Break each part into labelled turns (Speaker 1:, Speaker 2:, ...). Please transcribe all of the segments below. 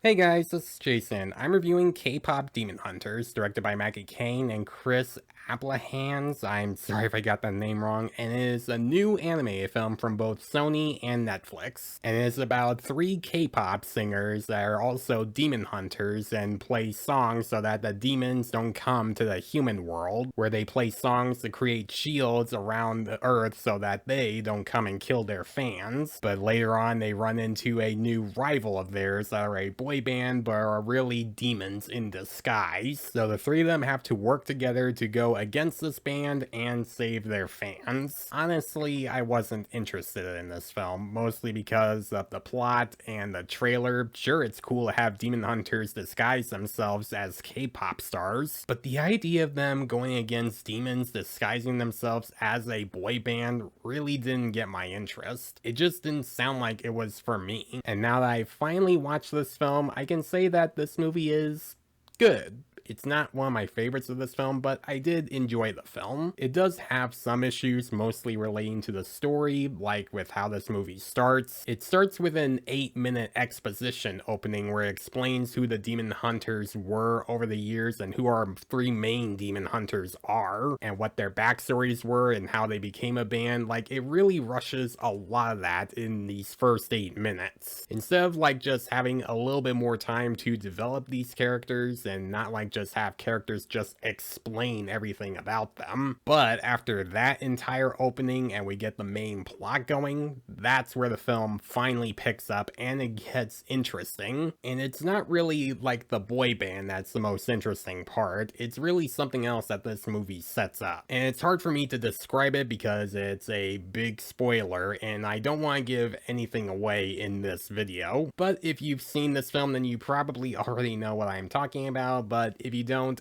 Speaker 1: Hey guys, this is Jason. I'm reviewing K-pop Demon Hunters, directed by Maggie Kang and Chris Appelhans. I'm sorry if I got that name wrong. And it is a new anime film from both Sony and Netflix. And it is about three K-pop singers that are also demon hunters and play songs so that the demons don't come to the human world, where they play songs to create shields around the earth so that they don't come and kill their fans. But later on, they run into a new rival of theirs that are a boy band but are really demons in disguise. So the three of them have to work together to go against this band and save their fans. Honestly, I wasn't interested in this film, mostly because of the plot and the trailer. Sure, it's cool to have demon hunters disguise themselves as K-pop stars, but the idea of them going against demons disguising themselves as a boy band really didn't get my interest. It just didn't sound like it was for me. And now that I finally watched this film, I can say that this movie is good. It's not one of my favorites of this film, but I did enjoy the film. It does have some issues, mostly relating to the story, like with how this movie starts. It starts with an 8-minute exposition opening where it explains who the demon hunters were over the years and who our three main demon hunters are, and what their backstories were and how they became a band. Like, it really rushes a lot of that in these first 8 minutes. Instead of like just having a little bit more time to develop these characters and not like just have characters just explain everything about them. But after that entire opening and we get the main plot going, that's where the film finally picks up and it gets interesting. And it's not really like the boy band that's the most interesting part. It's really something else that this movie sets up. And it's hard for me to describe it because it's a big spoiler and I don't want to give anything away in this video. But if you've seen this film, then you probably already know what I'm talking about. But if you don't,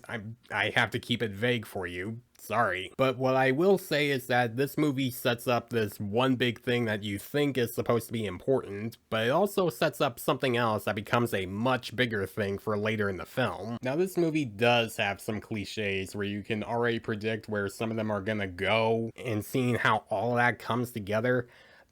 Speaker 1: I have to keep it vague for you. Sorry. But what I will say is that this movie sets up this one big thing that you think is supposed to be important, but it also sets up something else that becomes a much bigger thing for later in the film. Now, this movie does have some cliches where you can already predict where some of them are gonna go, and seeing how all that comes together.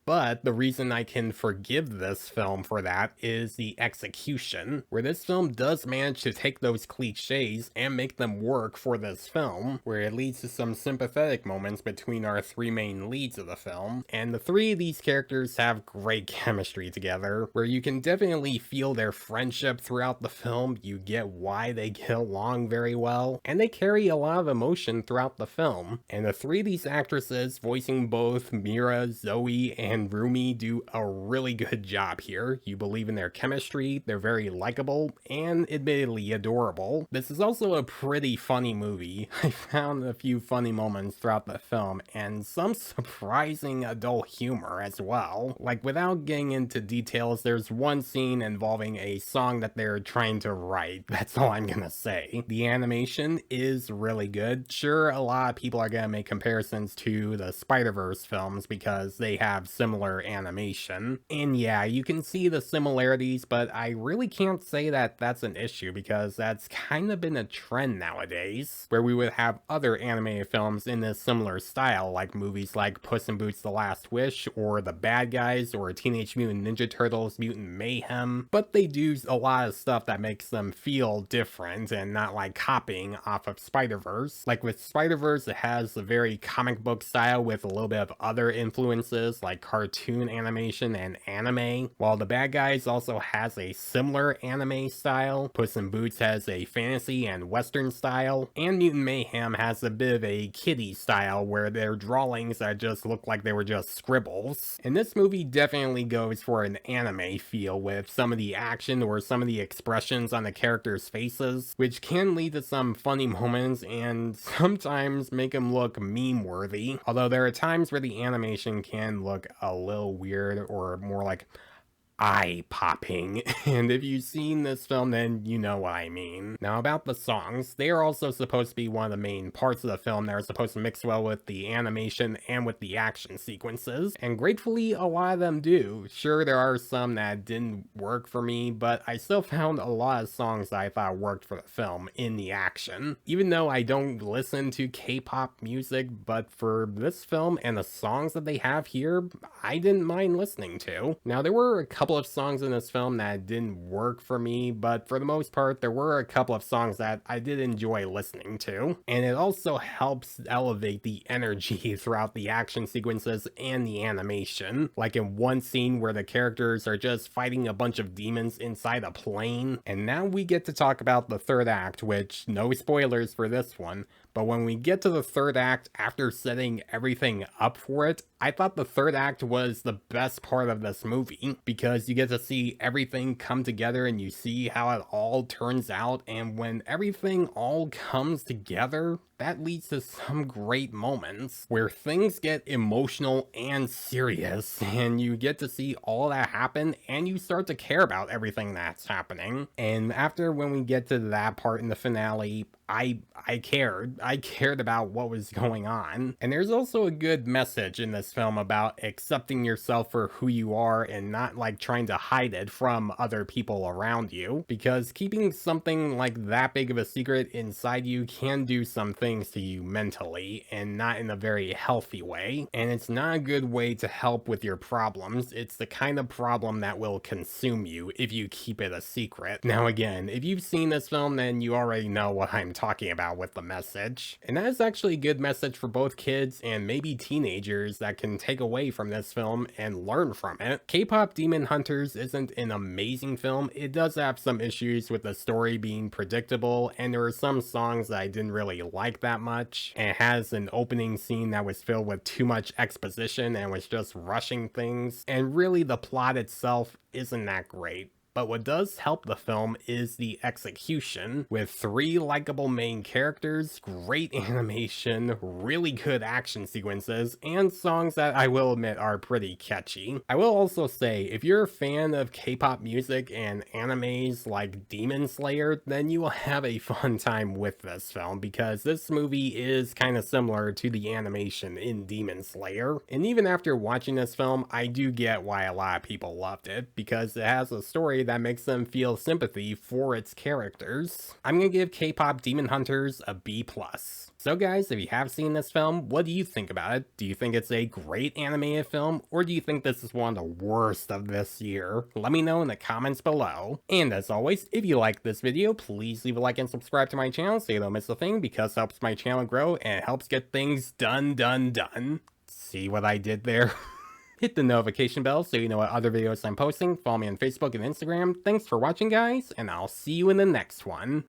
Speaker 1: But the reason I can forgive this film for that is the execution, where this film does manage to take those cliches and make them work for this film, where it leads to some sympathetic moments between our three main leads of the film, and the three of these characters have great chemistry together, where you can definitely feel their friendship throughout the film. You get why they get along very well, and they carry a lot of emotion throughout the film. And the three of these actresses voicing both Mira, Zoe, and Rumi do a really good job here. You believe in their chemistry, they're very likable, and admittedly adorable. This is also a pretty funny movie. I found a few funny moments throughout the film, and some surprising adult humor as well. Like, without getting into details, there's one scene involving a song that they're trying to write. That's all I'm gonna say. The animation is really good. Sure, a lot of people are gonna make comparisons to the Spider-Verse films because they have similar animation. And yeah, you can see the similarities, but I really can't say that that's an issue because that's kind of been a trend nowadays, where we would have other animated films in this similar style, like movies like Puss in Boots: The Last Wish, or The Bad Guys, or Teenage Mutant Ninja Turtles: Mutant Mayhem, but they do a lot of stuff that makes them feel different and not like copying off of Spider-Verse. Like with Spider-Verse, it has a very comic book style with a little bit of other influences like cartoon animation and anime, while The Bad Guys also has a similar anime style. Puss in Boots has a fantasy and western style, and Mutant Mayhem has a bit of a kiddie style where they're drawings that just look like they were just scribbles. And this movie definitely goes for an anime feel with some of the action or some of the expressions on the characters' faces, which can lead to some funny moments and sometimes make them look meme-worthy, although there are times where the animation can look a little weird or more like eye-popping, and if you've seen this film, then you know what I mean. Now, about the songs, they are also supposed to be one of the main parts of the film that are supposed to mix well with the animation and with the action sequences, and gratefully, a lot of them do. Sure, there are some that didn't work for me, but I still found a lot of songs that I thought worked for the film in the action. Even though I don't listen to K-pop music, but for this film and the songs that they have here, I didn't mind listening to. Now, there were a couple couple of songs in this film that didn't work for me, but for the most part, there were a couple of songs that I did enjoy listening to. And it also helps elevate the energy throughout the action sequences and the animation. Like in one scene where the characters are just fighting a bunch of demons inside a plane. And now we get to talk about the third act, which no spoilers for this one, but when we get to the third act after setting everything up for it, I thought the third act was the best part of this movie because you get to see everything come together and you see how it all turns out, and when everything all comes together, that leads to some great moments where things get emotional and serious, and you get to see all that happen and you start to care about everything that's happening. And after when we get to that part in the finale, I cared about what was going on. And there's also a good message in this film about accepting yourself for who you are and not like trying to hide it from other people around you, because keeping something like that big of a secret inside you can do some things to you mentally and not in a very healthy way. And it's not a good way to help with your problems. It's the kind of problem that will consume you if you keep it a secret. Now again, if you've seen this film, then you already know what I'm talking about with the message. And that is actually a good message for both kids and maybe teenagers that can take away from this film and learn from it. K-pop Demon Hunters isn't an amazing film. It does have some issues with the story being predictable, and there are some songs that I didn't really like that much. And it has an opening scene that was filled with too much exposition and was just rushing things. And really the plot itself isn't that great. But what does help the film is the execution, with 3 likable main characters, great animation, really good action sequences, and songs that I will admit are pretty catchy. I will also say, if you're a fan of K-pop music and animes like Demon Slayer, then you will have a fun time with this film, because this movie is kind of similar to the animation in Demon Slayer. And even after watching this film, I do get why a lot of people loved it, because it has a story that makes them feel sympathy for its characters. I'm gonna give K-pop Demon Hunters a B+. So guys, if you have seen this film, what do you think about it? Do you think it's a great animated film, or do you think this is one of the worst of this year? Let me know in the comments below. And as always, if you like this video, please leave a like and subscribe to my channel so you don't miss a thing, because it helps my channel grow and it helps get things done. See what I did there? Hit the notification bell so you know what other videos I'm posting. Follow me on Facebook and Instagram. Thanks for watching, guys, and I'll see you in the next one.